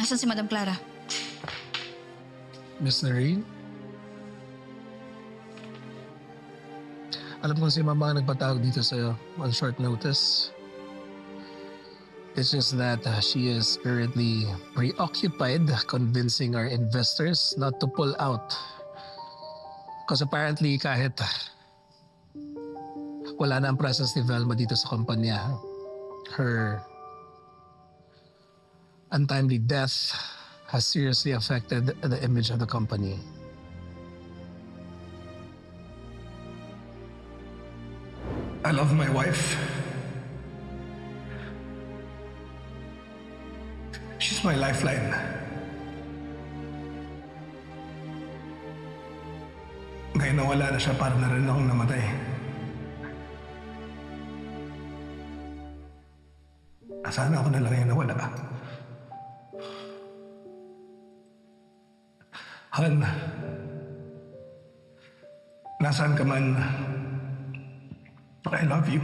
Asan si Madam Clara? Miss Noreen? Alam ko si Mama ang nagpatawag dito sa'yo on short notice. It's just that she is currently preoccupied convincing our investors not to pull out. Because apparently kahit wala na ang presence ni Velma dito sa kumpanya, her untimely death has seriously affected the image of the company. I love my wife. She's my lifeline. Ngayon na wala na siya, para na rin akong namatay. Sana ako na lang yung nawala. Han, nasaan ka man, I love you.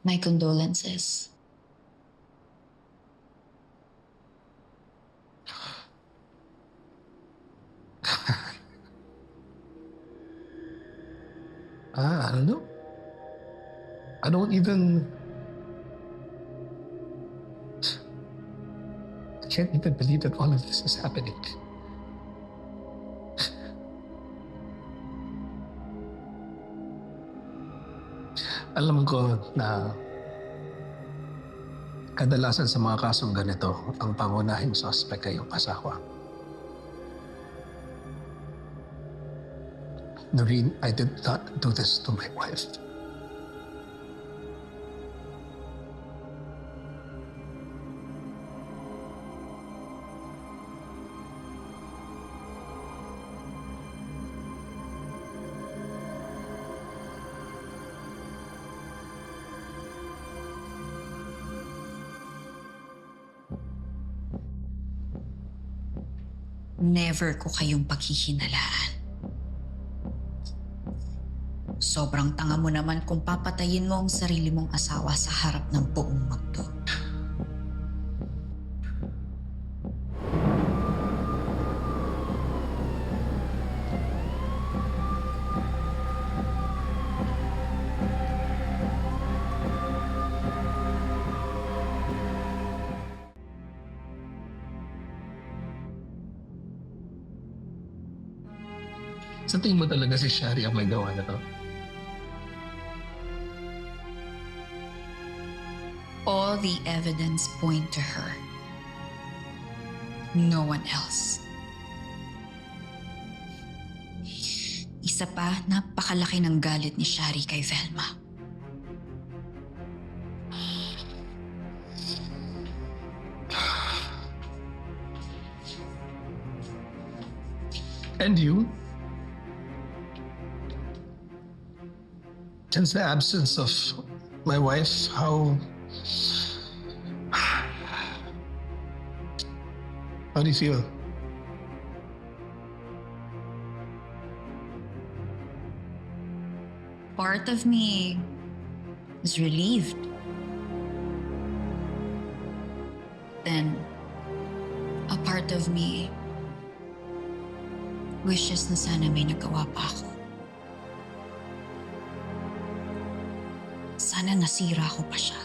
My condolences. I don't know. I don't even... I can't even believe that all of this is happening. Alam ko na kadalasan sa mga kasong ganito, ang pangunahing suspect ay yung asawa. Noreen, I did not do this to my wife. Never ko kayong paghihinalaan. Sobrang tanga mo naman kung papatayin mo ang sarili mong asawa sa harap ng buong mundo. Sa tingin mo talaga si Shari ang may gawa na to? All the evidence point to her. No one else. Isa pa, napakalaki ng galit ni Shari kay Velma. And you? Since the absence of my wife, how do you feel? Part of me is relieved. Then, a part of me wishes na sana may nagawa pa ako. Sana nasira ko pa siya.